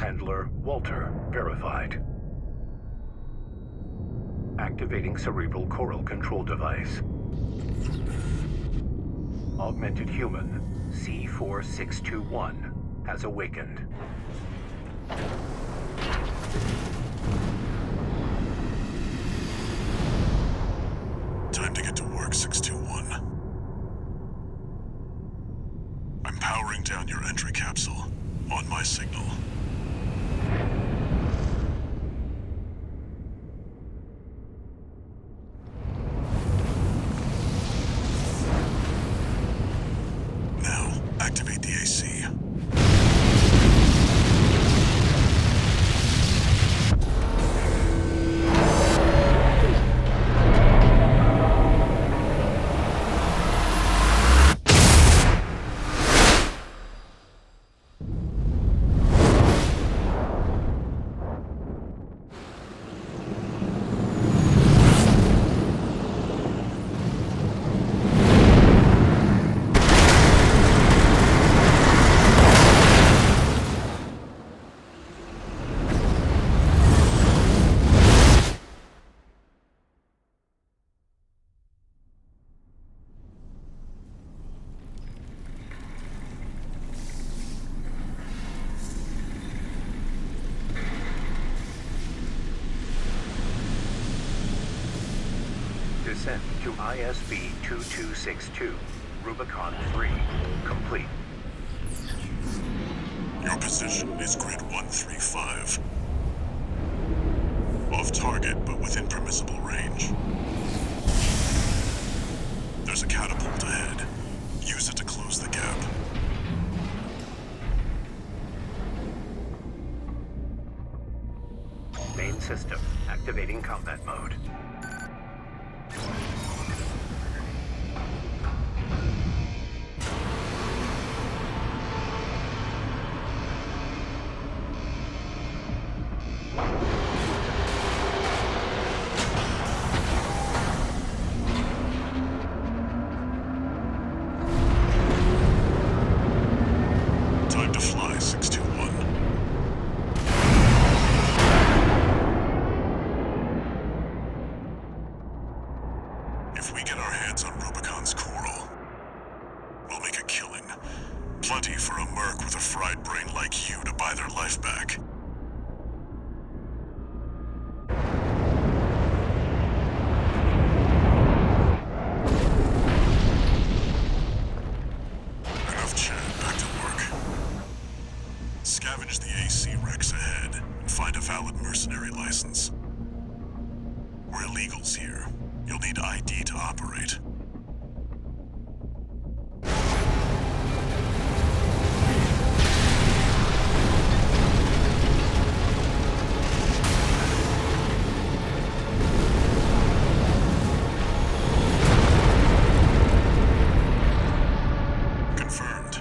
Handler Walter verified. Activating cerebral coral control device. Augmented human C4621 has awakened. Time to get to work, 621. I'm powering down your entry capsule on my signal. Now, activate the AC. Descent to ISB 2262, Rubicon 3, complete. Your position is grid 135. Off target, but within permissible range. There's a catapult ahead. Use it to close the gap. Main system, activating combat mode. Time to fly, 621. If we get our hands on Rubicon's coral, we'll make a killing. Plenty for a merc with a fried brain like you to buy their life back. Enough chat, back to work. Scavenge the AC wrecks ahead and find a valid mercenary license. We're illegals here. You'll need ID to operate. Confirmed.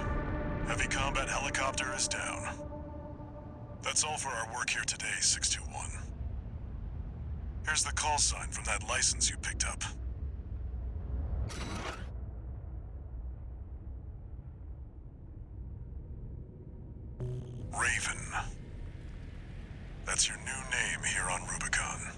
Heavy combat helicopter is down. That's all for our work here today, 621. Here's the call sign from that license you picked up. Raven. That's your new name here on Rubicon.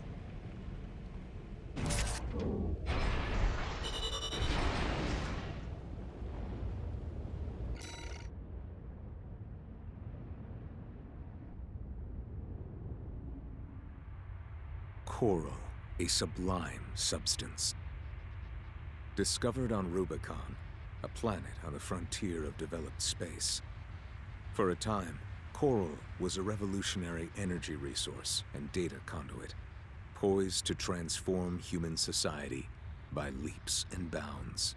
Coral, a sublime substance. Discovered on Rubicon, a planet on the frontier of developed space. For a time, coral was a revolutionary energy resource and data conduit, poised to transform human society by leaps and bounds.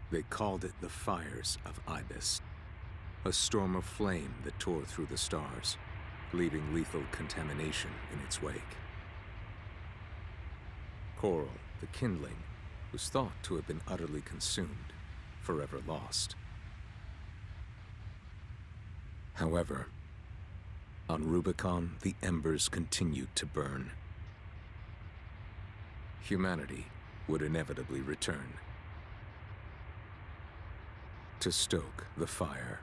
They called it the Fires of Ibis, a storm of flame that tore through the stars, leaving lethal contamination in its wake. Coral, the kindling, was thought to have been utterly consumed, forever lost. However, on Rubicon, the embers continued to burn. Humanity would inevitably return to stoke the fire.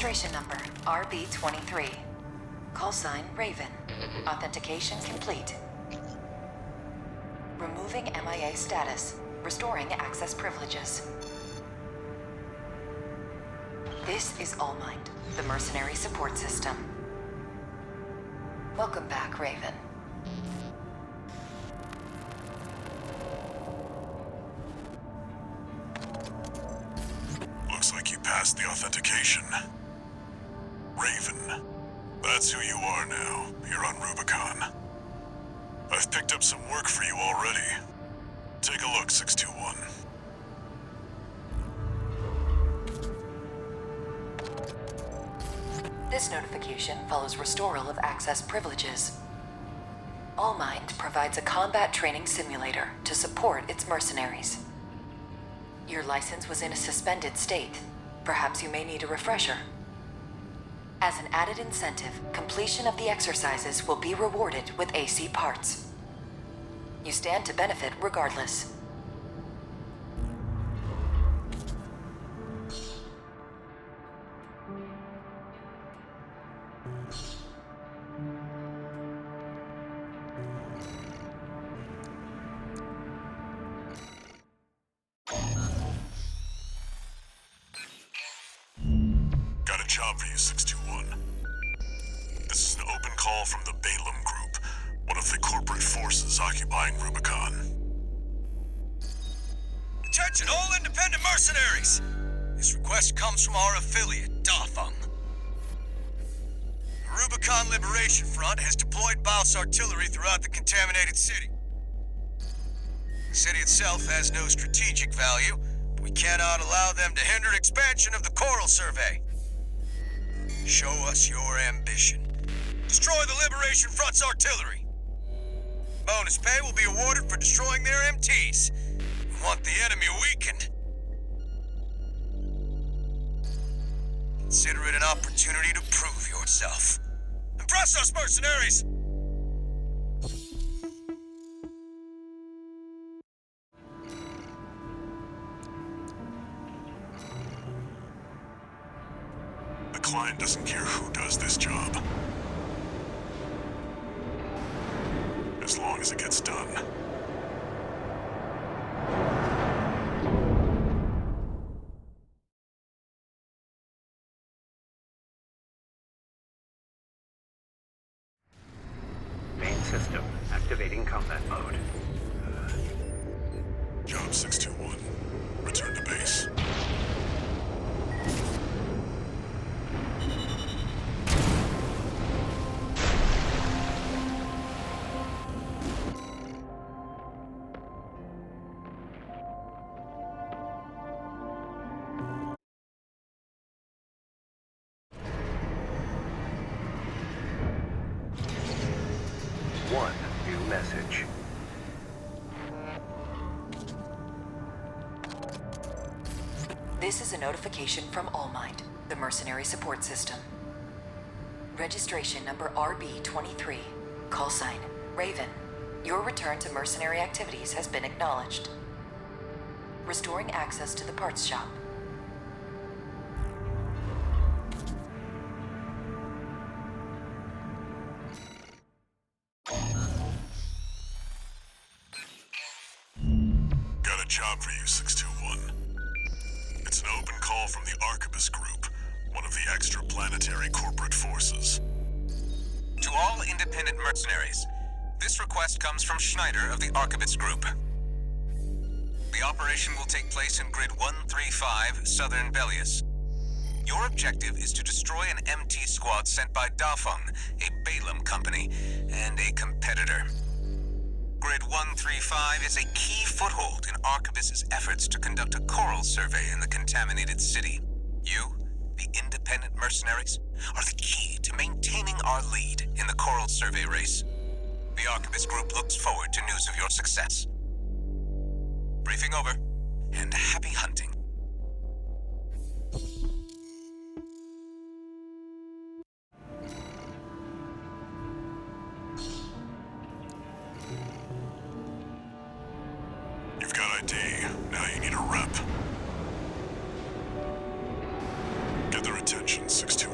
Registration number RB23. Call sign Raven. Authentication complete. Removing MIA status. Restoring access privileges. This is Allmind, the mercenary support system. Welcome back, Raven. Looks like you passed the authentication. Raven. That's who you are now. You're on Rubicon. I've picked up some work for you already. Take a look, 621. This notification follows restoral of access privileges. Allmind provides a combat training simulator to support its mercenaries. Your license was in a suspended state. Perhaps you may need a refresher. As an added incentive, completion of the exercises will be rewarded with AC parts. You stand to benefit regardless. Got a job for you, 621. This is an open call from the Balaam Group, one of the corporate forces occupying Rubicon. Attention all independent mercenaries! This request comes from our affiliate, Dafeng. The Rubicon Liberation Front has deployed Baus artillery throughout the contaminated city. The city itself has no strategic value, but we cannot allow them to hinder expansion of the Coral Survey. Show us your ambition. Destroy the Liberation Front's artillery. Bonus pay will be awarded for destroying their MTs. We want the enemy weakened. Consider it an opportunity to prove yourself. Impress us, mercenaries! The client doesn't care who does this job, as long as it gets done. Main system activating combat mode. Job 621. Return to base. One new message. This is a notification from Allmind, the mercenary support system. Registration number RB23. Call sign Raven. Your return to mercenary activities has been acknowledged. Restoring access to the parts shop. Got a job for you, 621. It's an open call from the Arquebus Group, one of the extraplanetary corporate forces. To all independent mercenaries, this request comes from Schneider of the Arquebus Group. The operation will take place in Grid 135, Southern Belius. Your objective is to destroy an MT squad sent by Dafeng, a Balaam company, and a competitor. Grid 135 is a key foothold in Arquebus's efforts to conduct a coral survey in the contaminated city. You, the independent mercenaries, are the key to maintaining our lead in the coral survey race. The Arquebus Group looks forward to news of your success. Briefing over, and happy hunting. You've got ID. Now you need a rep. Get their attention, 621.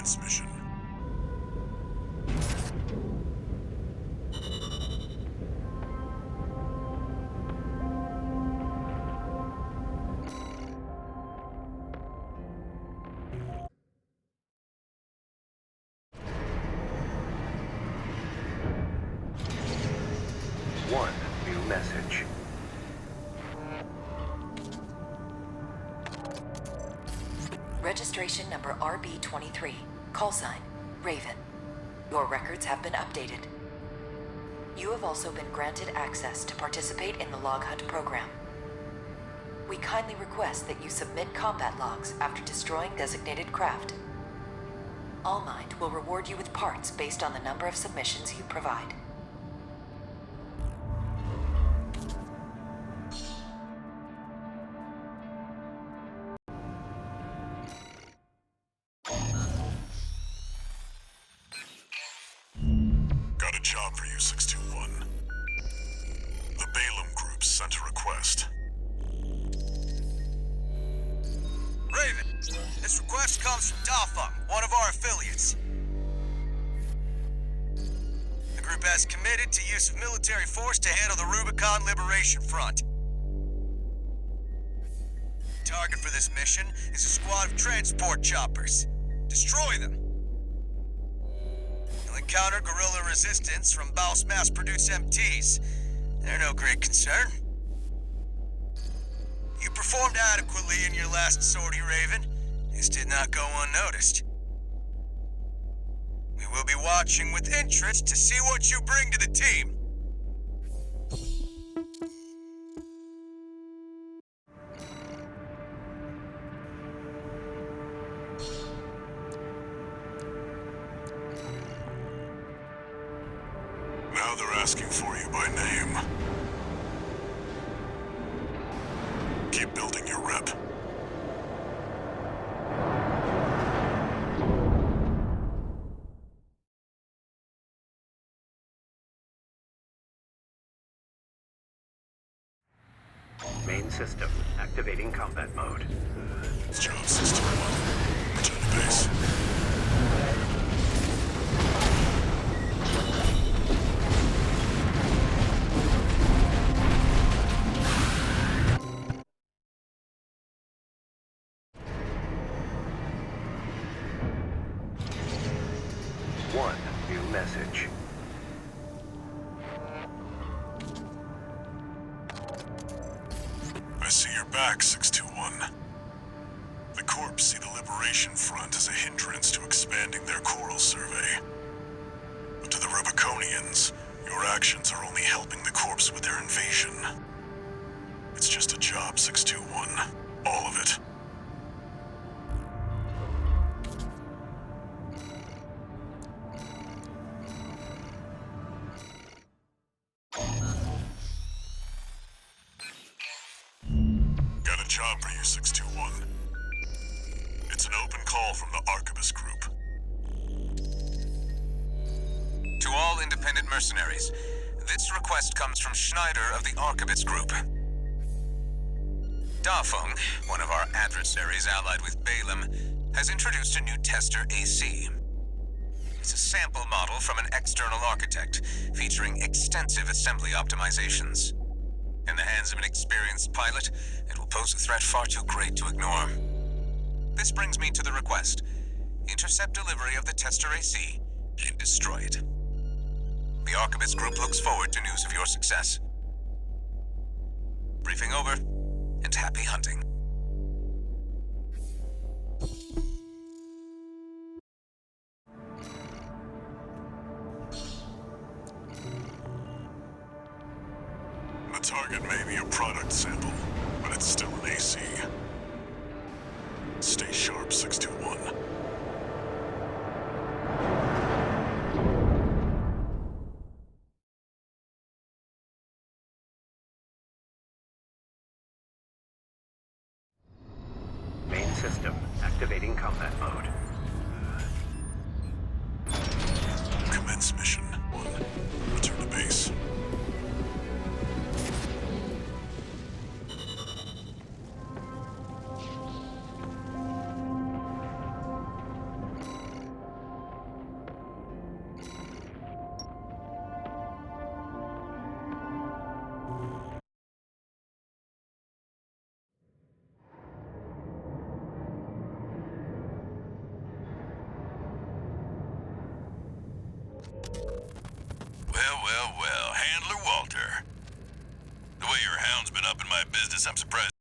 Commence mission. One new message. Registration number RB23. Call sign, Raven. Your records have been updated. You have also been granted access to participate in the log hunt program. We kindly request that you submit combat logs after destroying designated craft. All Mind will reward you with parts based on the number of submissions you provide. Got a job for you, 621. The Balaam Group sent a request. Raven, this request comes from Dafeng, one of our affiliates. The group has committed to use of military force to handle the Rubicon Liberation Front. Target for this mission is a squad of transport choppers. Destroy them. You'll encounter guerrilla resistance from Baus mass-produced MTs. They're no great concern. You performed adequately in your last sortie, Raven. This did not go unnoticed. We will be watching with interest to see what you bring to the team. Now they're asking for you by name. Keep building your rep. Main system activating combat mode. Job 61. Return to base. One new message. I see you're back, 621. The Corps see the Liberation Front as a hindrance to expanding their coral survey. But to the Rubiconians, your actions are only helping the Corps with their invasion. It's just a job, 621. All of it. Got a job for you, 621. It's an open call from the Arquebus Group. To all independent mercenaries, this request comes from Schneider of the Arquebus Group. Dafeng, one of our adversaries allied with Balaam, has introduced a new tester AC. It's a sample model from an external architect, featuring extensive assembly optimizations. In the hands of an experienced pilot, it will pose a threat far too great to ignore. This brings me to the request. Intercept delivery of the tester AC and destroy it. The Arquebus Group looks forward to news of your success. Briefing over, and happy hunting. The target may be a product sample, but it's still an AC. Stay sharp, 621. Main system activating combat mode. Commence mission 1. Return to base. Well, Handler Walter. The way your hound's been up in my business, I'm surprised.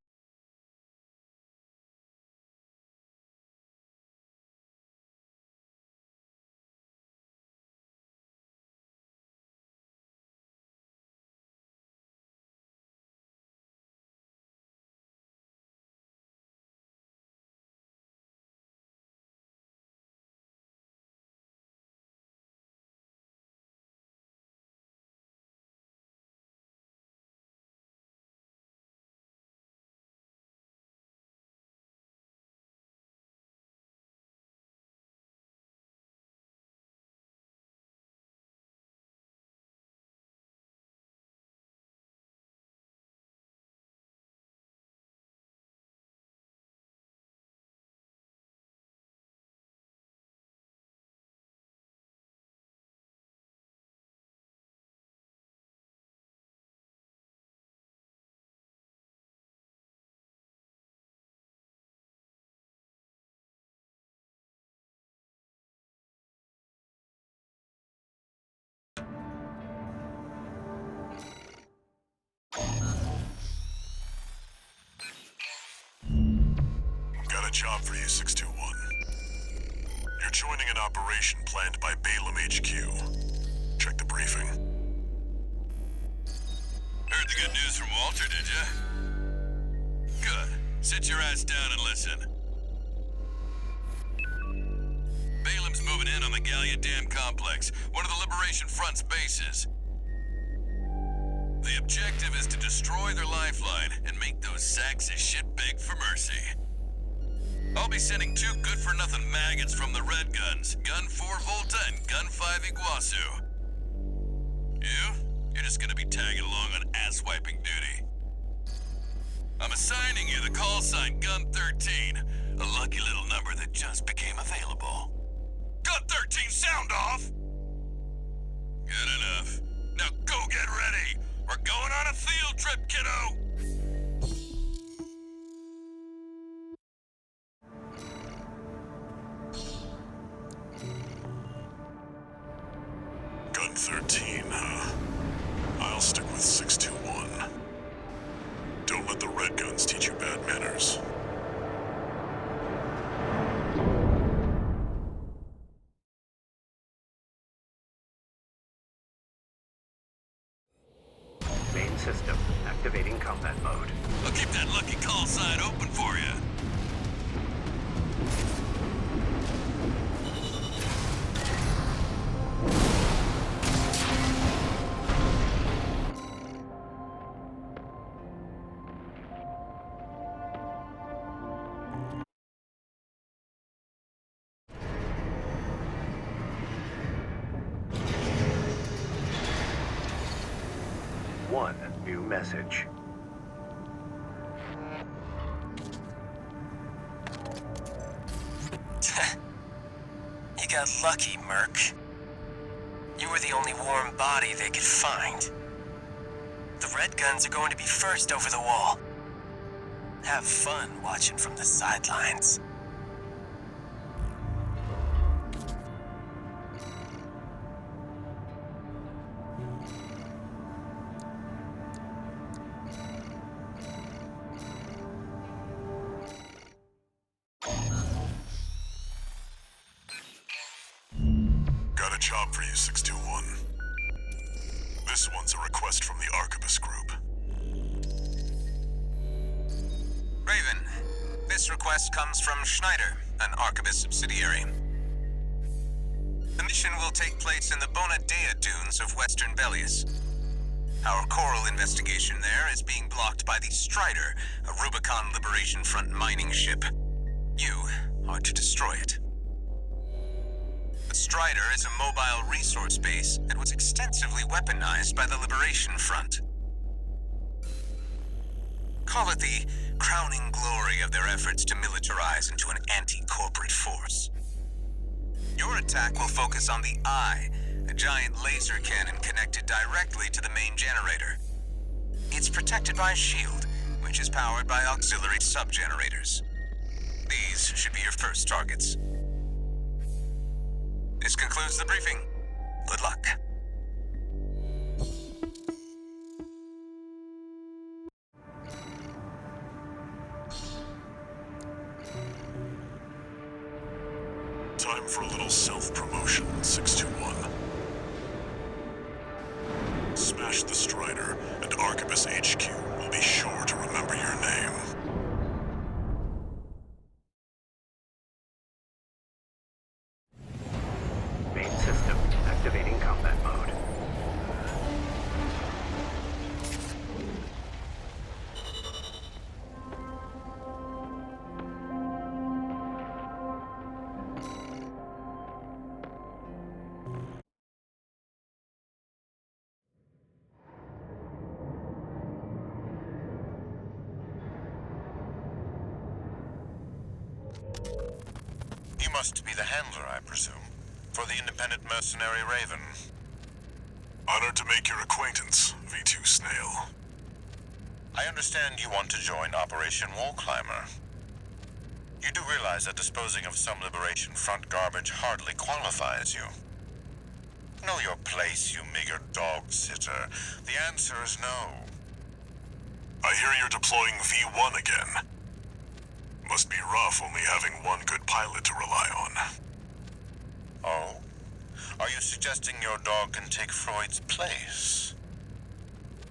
Got a job for you, 621. You're joining an operation planned by Balaam HQ. Check the briefing. Heard the good news from Walter, did ya? Good. Sit your ass down and listen. Balaam's moving in on the Gallia Dam Complex, one of the Liberation Front's bases. The objective is to destroy their lifeline and make those sacks of shit beg for mercy. I'll be sending 2 good-for-nothing maggots from the Red Guns, Gun 4 Volta and Gun 5 Iguazu. You're just gonna be tagging along on ass-wiping duty. I'm assigning you the call sign Gun 13, a lucky little number that just became available. Gun 13, sound off! Good enough. Now go get ready! We're going on a field trip, kiddo! Gun 13, huh? I'll stick with 621. Don't let the Red Guns teach you bad manners. Main system activating combat mode. I'll keep that lucky call sign open for you. One new message. You got lucky, Merc. You were the only warm body they could find. The Red Guns are going to be first over the wall. Have fun watching from the sidelines. Got a job for you, 621. This one's a request from the Arquebus Group. Raven, this request comes from Schneider, an Arquebus subsidiary. The mission will take place in the Bona Dea dunes of western Belius. Our coral investigation there is being blocked by the Strider, a Rubicon Liberation Front mining ship. You are to destroy it. The Strider is a mobile resource base that was extensively weaponized by the Liberation Front. Call it the crowning glory of their efforts to militarize into an anti-corporate force. Your attack will focus on the Eye, a giant laser cannon connected directly to the main generator. It's protected by a shield, which is powered by auxiliary sub-generators. These should be your first targets. This concludes the briefing. Good luck. Time for a little self-promotion, 621. Smash the Strider, and Arquebus HQ will be sure to remember your name. Main system activating combat mode. You must be the handler, I presume, for the independent mercenary Raven. Honored to make your acquaintance, V2 Snail. I understand you want to join Operation Wall Climber. You do realize that disposing of some Liberation Front garbage hardly qualifies you. Know your place, you meager dog-sitter. The answer is no. I hear you're deploying V1 again. Must be rough only having one good pilot to rely on. Oh? Are you suggesting your dog can take Freud's place?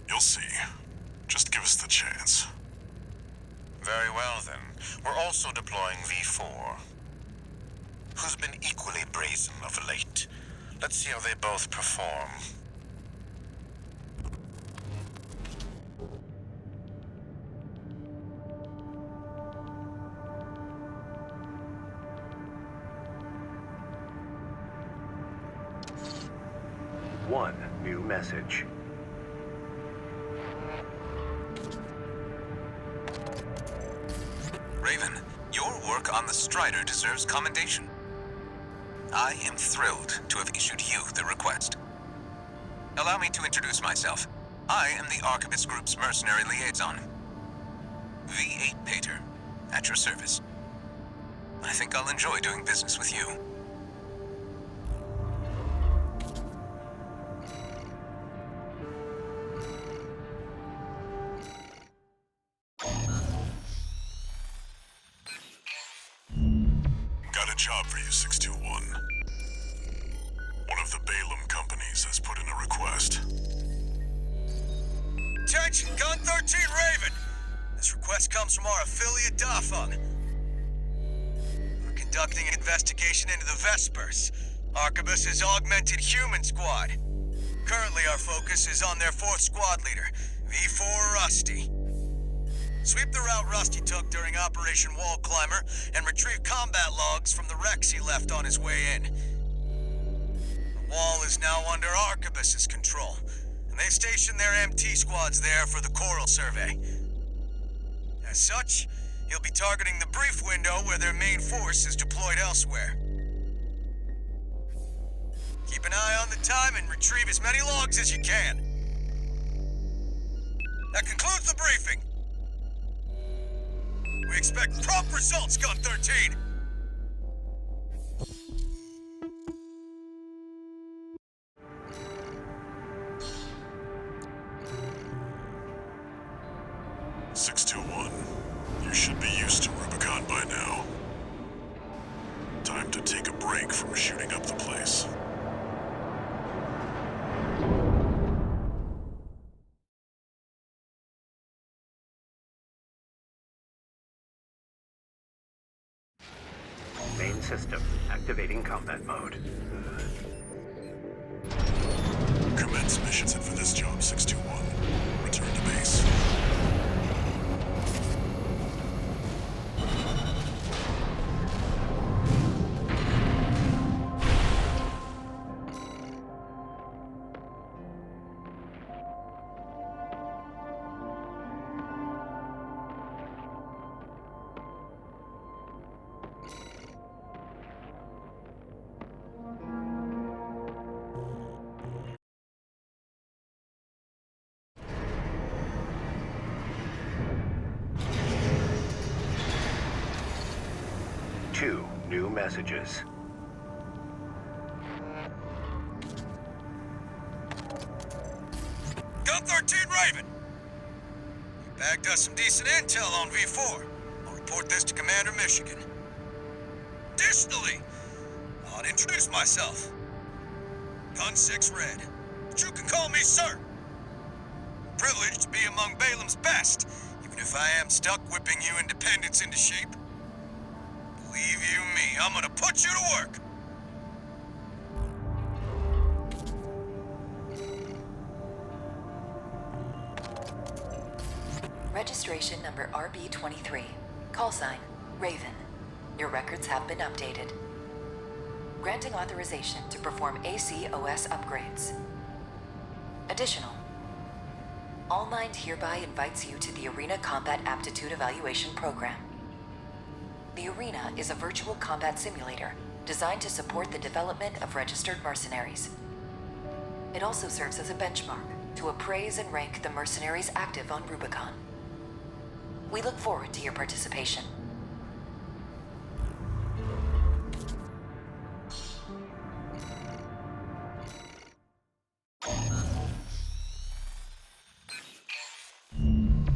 You'll see. Just give us the chance. Very well, then. We're also deploying V4, who's been equally brazen of late. Let's see how they both perform. One new message. Raven, your work on the Strider deserves commendation. I am thrilled to have issued you the request. Allow me to introduce myself. I am the Arquebus Group's mercenary liaison. V8 Pater, at your service. I think I'll enjoy doing business with you. Got a job for you, 621. One of the Balaam companies has put in a request. Attention, Gun 13 Raven! This request comes from our affiliate Dafeng. We're conducting an investigation into the Vespers, Arquebus's augmented human squad. Currently our focus is on their 4th squad leader, V4 Rusty. Sweep the route Rusty took during Operation Wall Climber and retrieve combat logs from the wrecks he left on his way in. The wall is now under Arquebus's control, and they've stationed their MT squads there for the Coral survey. As such, he'll be targeting the brief window where their main force is deployed elsewhere. Keep an eye on the time and retrieve as many logs as you can. That concludes the briefing. We expect prompt results, Gun 13! You should be used to Rubicon by now. Time to take a break from shooting up the place. Main system activating combat mode. Commence mission set for this job, 621. Return to base. Two new messages. Gun 13 Raven! You bagged us some decent intel on V4. I'll report this to Commander Michigan. Additionally, I'll introduce myself. Gun 6 Red, but you can call me Sir. Privileged to be among Balaam's best, even if I am stuck whipping you independents into shape. Believe you me, I'm gonna put you to work. Registration number RB23. Call sign, Raven. Your records have been updated. Granting authorization to perform ACOS upgrades. Additional. All Mind hereby invites you to the Arena Combat Aptitude Evaluation Program. The Arena is a virtual combat simulator designed to support the development of registered mercenaries. It also serves as a benchmark to appraise and rank the mercenaries active on Rubicon. We look forward to your participation.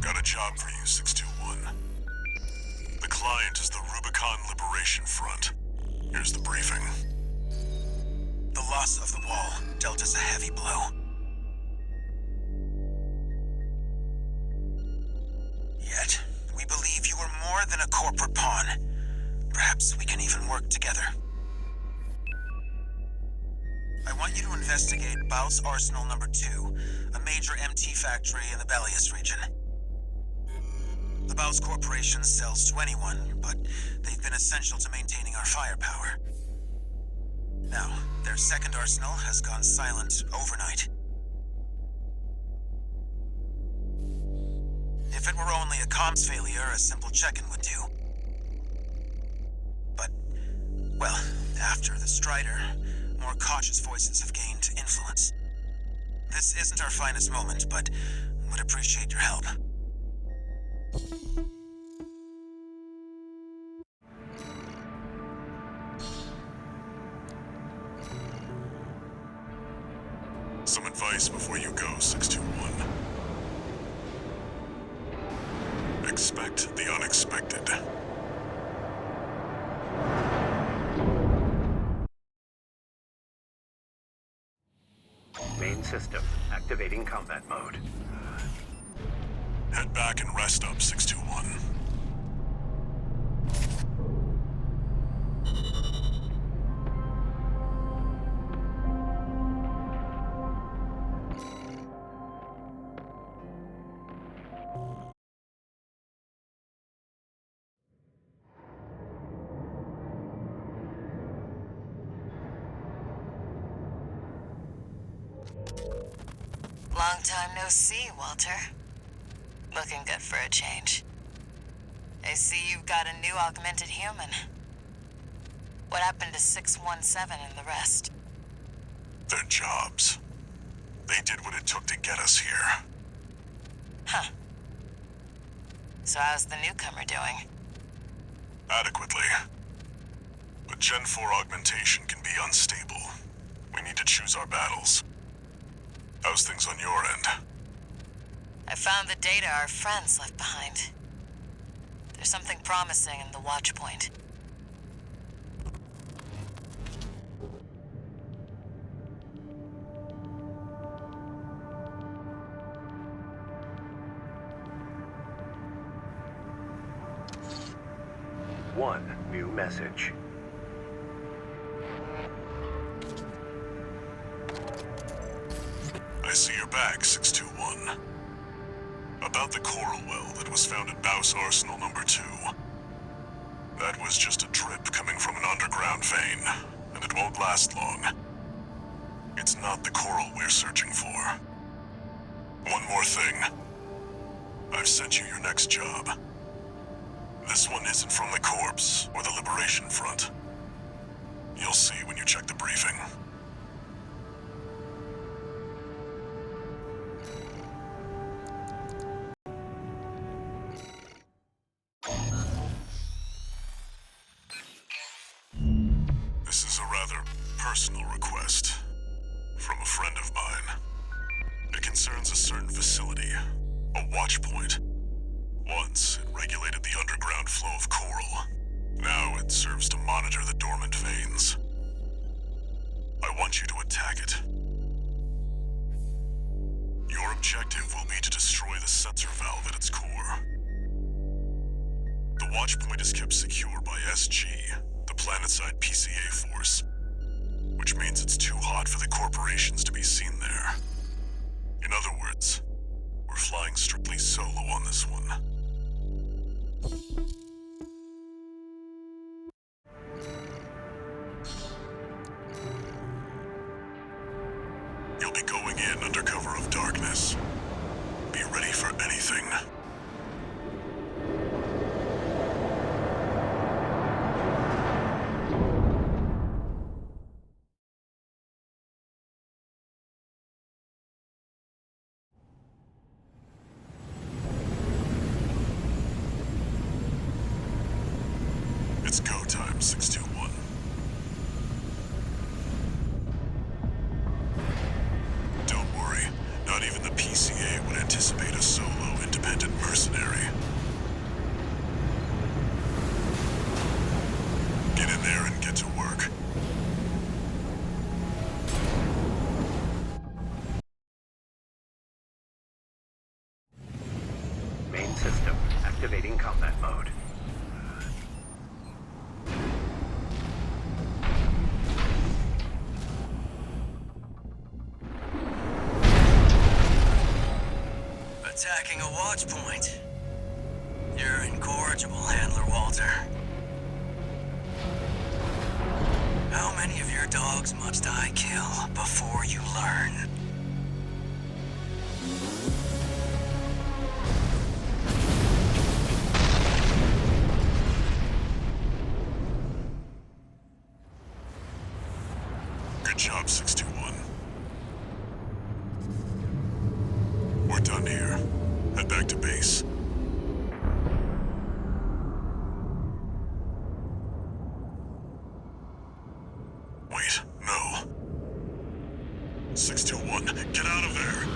Got a job for you, 621. The client is the Rubicon Liberation Front. Here's the briefing. The loss of the wall dealt us a heavy blow. Yet, we believe you are more than a corporate pawn. Perhaps we can even work together. I want you to investigate Baus Arsenal number 2, a major MT factory in the Bellius region. The Baus Corporation sells to anyone, but they've been essential to maintaining our firepower. Now, their second arsenal has gone silent overnight. If it were only a comms failure, a simple check-in would do. But, well, after the Strider, more cautious voices have gained influence. This isn't our finest moment, but would appreciate your help. Some advice before you go, 621. Expect the unexpected. Main system activating combat mode. Head back and rest up, 621. Long time no see, Walter. Looking good for a change. I see you've got a new augmented human. What happened to 617 and the rest? Their jobs. They did what it took to get us here. Huh. So how's the newcomer doing? Adequately. But Gen 4 augmentation can be unstable. We need to choose our battles. How's things on your end? I found the data our friends left behind. There's something promising in the watch point. One new message. I see you're back, 621. About the coral well that was found at Baus Arsenal number 2. That was just a drip coming from an underground vein, and it won't last long. It's not the coral we're searching for. One more thing. I've sent you your next job. This one isn't from the Corps or the Liberation Front. You'll see when you check the briefing. This is a rather personal request from a friend of mine. It concerns a certain facility, a watch point. Once, it regulated the underground flow of coral. Now it serves to monitor the dormant veins. site is kept secure by SG, the planetside PCA force. Which means it's too hot for the corporations to be seen there. In other words, we're flying strictly solo on this one. You'll be going in under cover of darkness. Be ready for anything. It's go time, 621. Don't worry, not even the PCA would anticipate a solo independent mercenary. Get in there and get to work. Main system activating combat mode. Attacking a watch point. You're incorrigible, Handler Walter. How many of your dogs must I kill before you learn? Good job, 621. We're done here. Head back to base. Wait, no. 621, get out of there!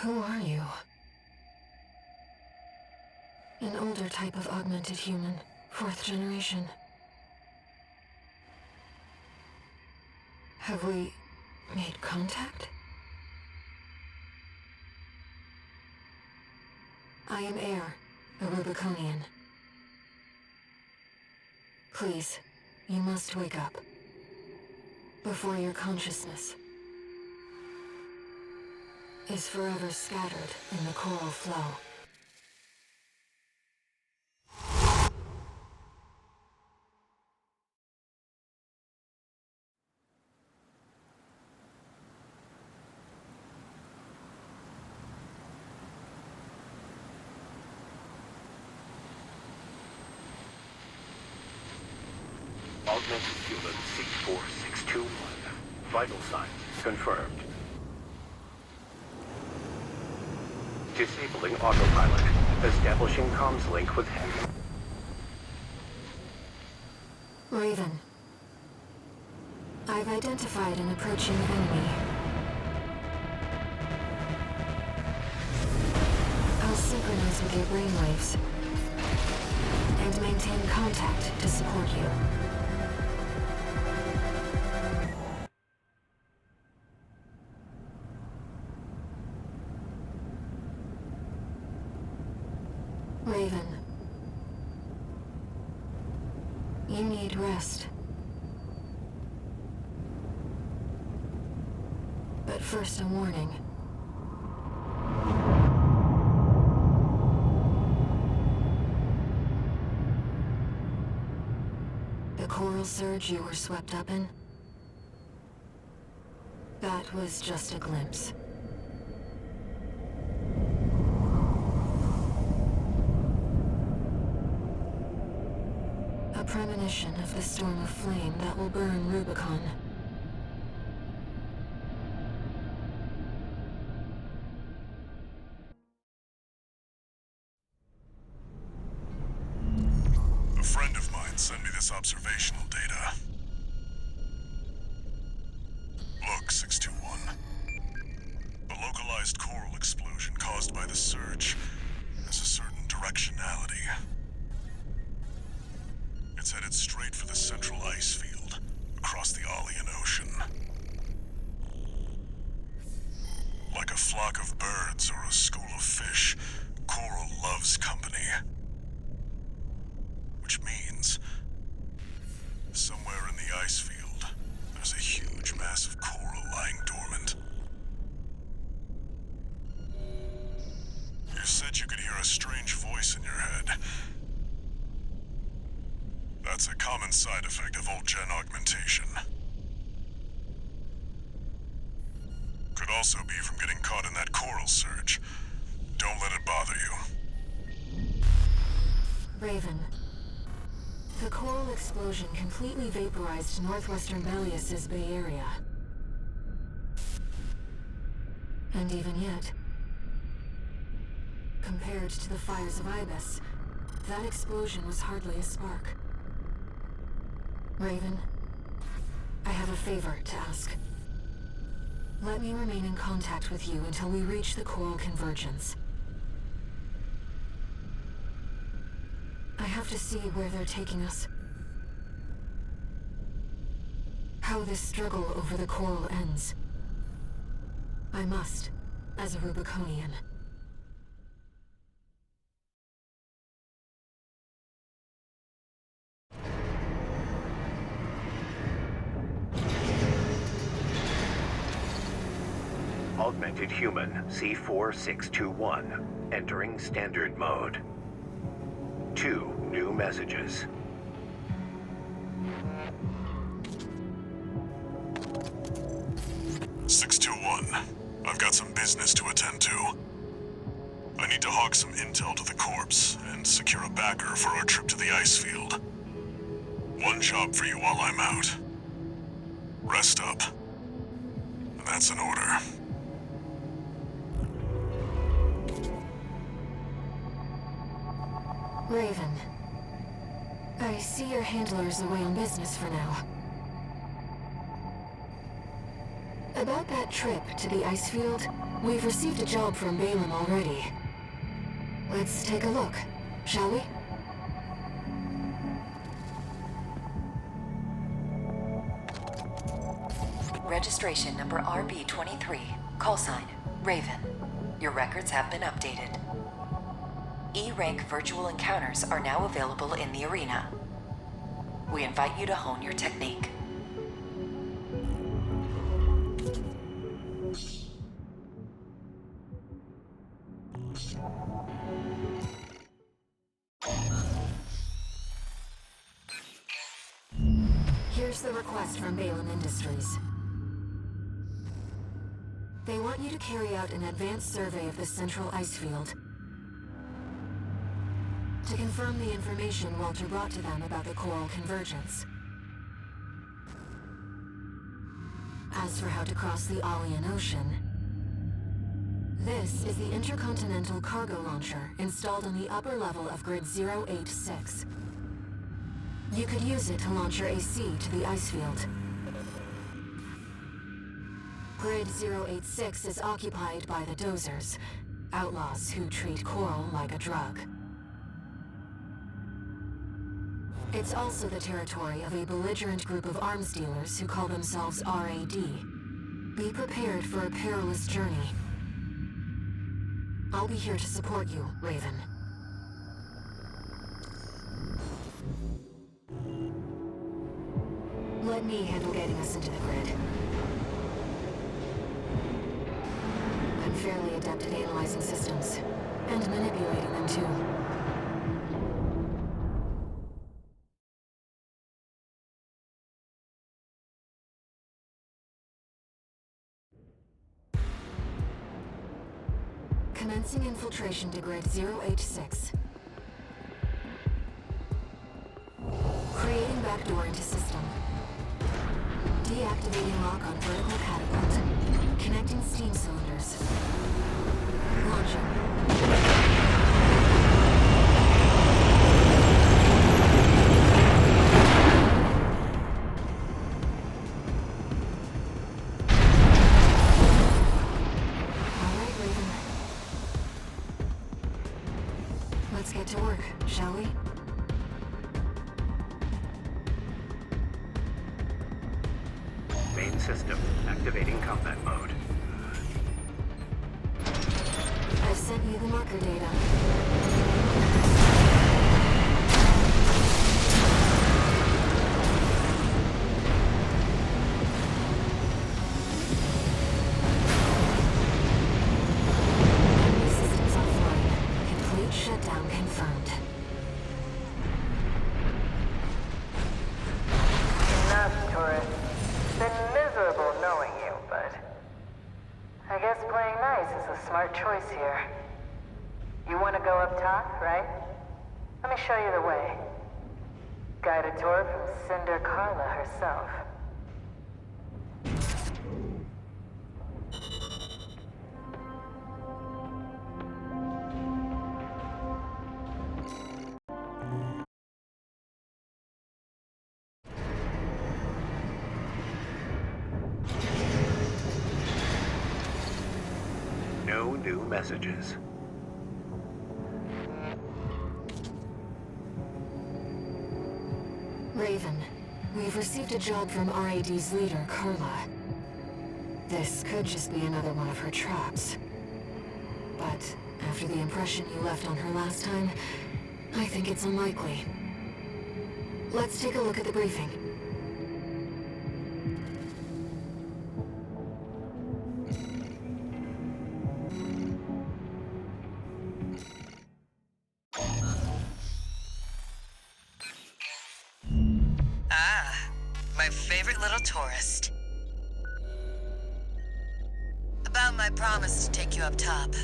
Who are you? An older type of augmented human, 4th generation. Have we made contact? I am Air, a Rubiconian. Please, you must wake up. Before your consciousness is forever scattered in the coral flow. Augmented human C4621. Vital signs confirmed. Disabling autopilot. Establishing comms link with him. Raven. I've identified an approaching enemy. I'll synchronize with your brainwaves and maintain contact to support you. Raven. You need rest. But first, a warning. The coral surge you were swept up in? That was just a glimpse. A premonition of the storm of flame that will burn Rubicon. A friend of mine sent me this observational data. Look, 621. The localized coral explosion caused by the surge has a certain directionality. It's headed straight for the central ice field, across the Alien Ocean. Like a flock of birds or a school of fish, Coral loves company. Which means, somewhere in the ice field, there's a huge mass of coral lying dormant. You said you could hear a strange voice in your head. That's a common side effect of old-gen augmentation. Could also be from getting caught in that coral surge. Don't let it bother you. Raven. The coral explosion completely vaporized northwestern Belius's Bay Area. And even yet, compared to the fires of Ibis, that explosion was hardly a spark. Raven, I have a favor to ask. Let me remain in contact with you until we reach the coral convergence. I have to see where they're taking us. How this struggle over the coral ends. I must, as a Rubiconian. Augmented Human C4621, entering standard mode. 2 new messages. I've got some business to attend to. I need to hawk some intel to the corpse and secure a backer for our trip to the ice field. One job for you while I'm out. Rest up. And that's an order. Raven, I see your handler's away on business for now. About that trip to the ice field, we've received a job from Balaam already. Let's take a look, shall we? Registration number RB23, call sign, Raven. Your records have been updated. E-rank virtual encounters are now available in the arena. We invite you to hone your technique. Here's the request from Balaam Industries. They want you to carry out an advanced survey of the central ice field to confirm the information Walter brought to them about the coral convergence. As for how to cross the Alien Ocean, this is the intercontinental cargo launcher installed on the upper level of Grid 086. You could use it to launch your AC to the ice field. Grid 086 is occupied by the Dozers, outlaws who treat coral like a drug. It's also the territory of a belligerent group of arms dealers who call themselves RAD. Be prepared for a perilous journey. I'll be here to support you, Raven. Let me handle getting us into the grid. I'm fairly adept at analyzing systems, and manipulating them too. Commencing infiltration to Grid 086. Creating backdoor into system. Deactivating lock on vertical catapult. Connecting steam cylinders. Launching. Let's get Main system activating combat mode. I've sent you the marker data. Systems offline. Complete shutdown confirmed. Enough, tourist. It's been miserable knowing you, but I guess playing nice is a smart choice here. You want to go up top, right? Let me show you the way. Guided tour from Cinder Carla herself. No new messages. Raven, we've received a job from RAD's leader, Carla. This could just be another one of her traps. But after the impression you left on her last time, I think it's unlikely. Let's take a look at the briefing. My favorite little tourist. About my promise to take you up top.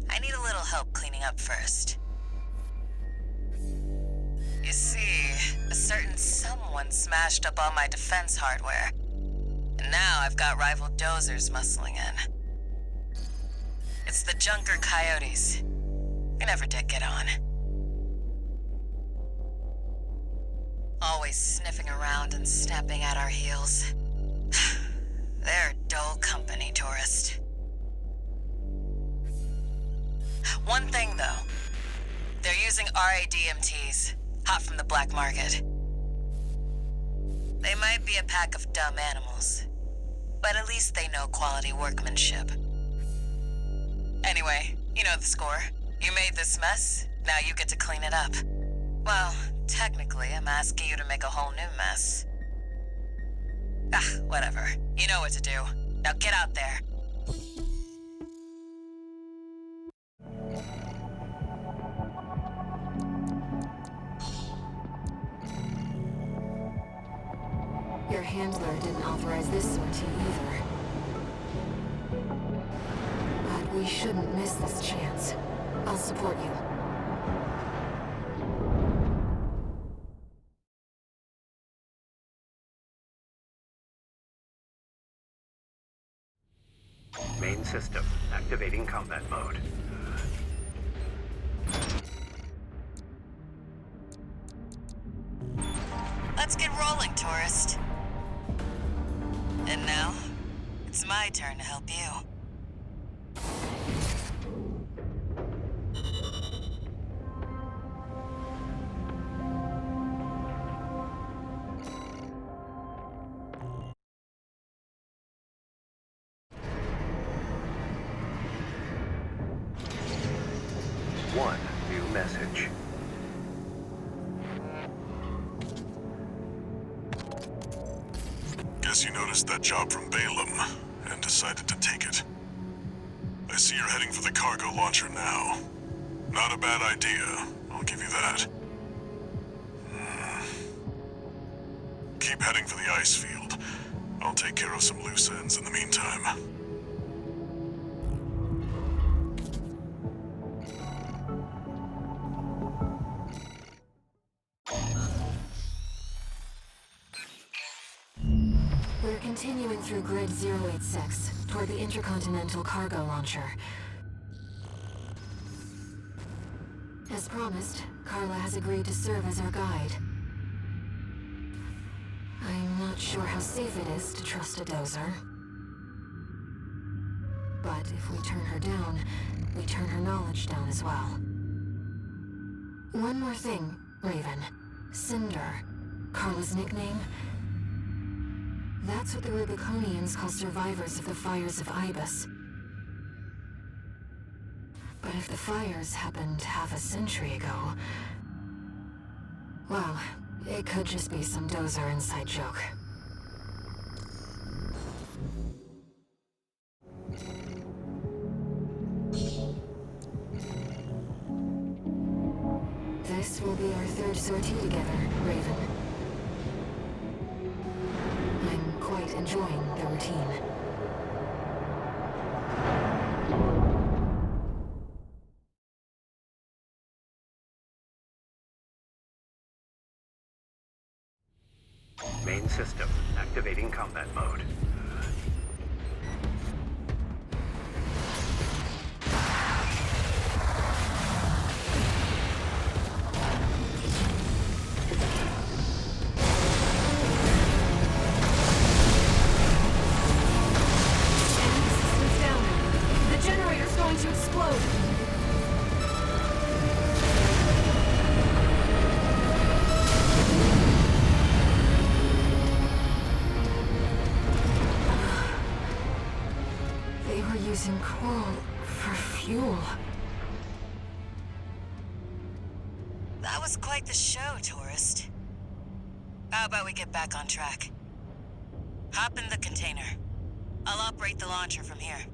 I need a little help cleaning up first. You see, a certain someone smashed up all my defense hardware. And now I've got rival dozers muscling in. It's the Junker Coyotes. We never did get on. Always sniffing around and snapping at our heels. They're dull company, tourist. One thing, though. They're using RADMTs, hot from the black market. They might be a pack of dumb animals, but at least they know quality workmanship. Anyway, you know the score. You made this mess, now you get to clean it up. Well, technically, I'm asking you to make a whole new mess. Whatever. You know what to do. Now get out there. Your handler didn't authorize this sortie either. But we shouldn't miss this chance. I'll support you. Main system activating combat mode. Let's get rolling, tourist. And now, it's my turn to help you. One new message. Guess you noticed that job from Balaam and decided to take it. I see you're heading for the cargo launcher now. Not a bad idea, I'll give you that. Keep heading for the ice field. I'll take care of some loose ends in the meantime. We're continuing through Grid 086 toward the Intercontinental Cargo Launcher. As promised, Carla has agreed to serve as our guide. I'm not sure how safe it is to trust a dozer. But if we turn her down, we turn her knowledge down as well. One more thing, Raven. Cinder. Carla's nickname. That's what the Rubiconians call survivors of the fires of Ibis. But if the fires happened half a century ago... well, it could just be some dozer inside joke. This will be our third sortie together, Raven. I'm quite enjoying the routine. Main system activating combat mode. Using coral for fuel. That was quite the show, tourist. How about we get back on track? Hop in the container. I'll operate the launcher from here.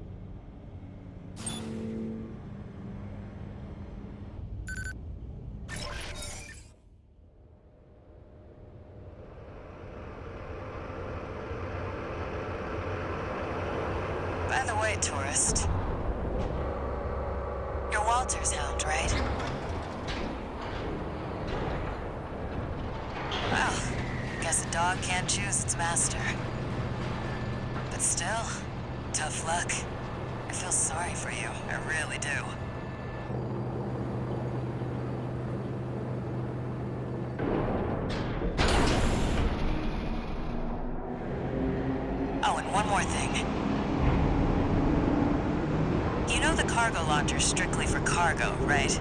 By the way, tourist, you're Walter's hound, right? Well, guess a dog can't choose its master. But still, tough luck. I feel sorry for you, I really do. Oh, and one more thing. You know the cargo launcher's strictly for cargo, right?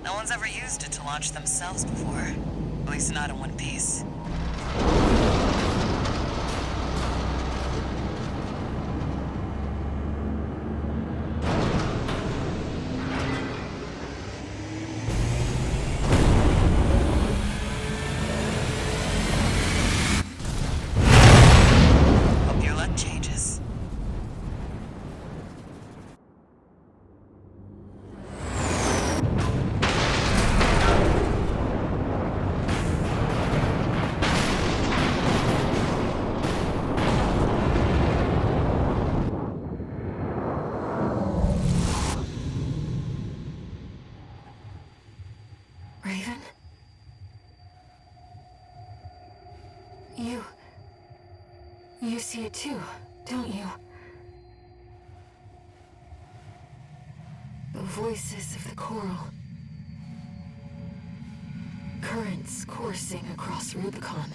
No one's ever used it to launch themselves before. At least not in one piece. Raven? You see it too, don't you? The voices of the coral. Currents coursing across Rubicon.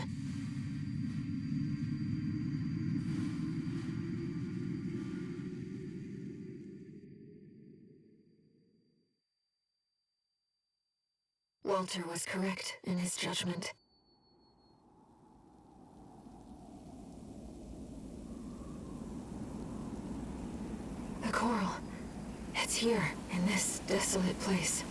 Walter was correct in his judgment. The coral. It's here, in this desolate place.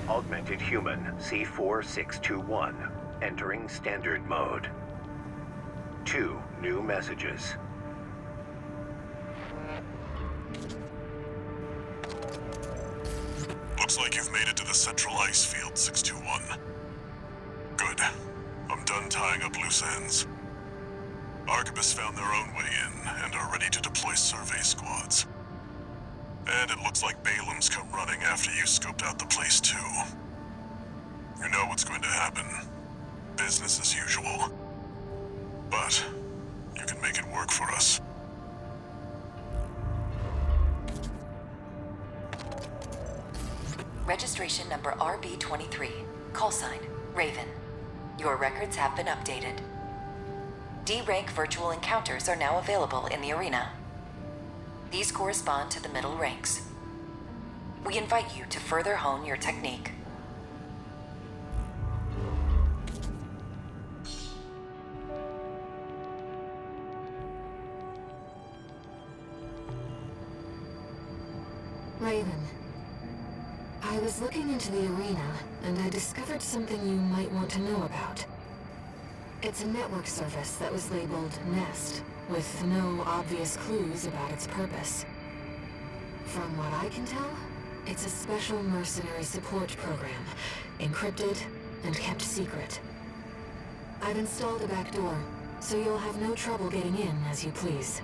Augmented Human C4621, entering standard mode. 2 new messages. Looks like you've made it to the central ice field, 621. Good. I'm done tying up loose ends. Arquebus found their own way in and are ready to deploy survey squads. And it looks like Balaam's come running after you scoped out the place too. You know what's going to happen. Business as usual. But you can make it work for us. Registration number RB23. Call sign, Raven. Your records have been updated. D-rank virtual encounters are now available in the arena. These correspond to the middle ranks. We invite you to further hone your technique. Raven, I was looking into the arena, and I discovered something you might want to know about. It's a network service that was labeled Nest, with no obvious clues about its purpose. From what I can tell, it's a special mercenary support program, encrypted and kept secret. I've installed a backdoor, so you'll have no trouble getting in as you please.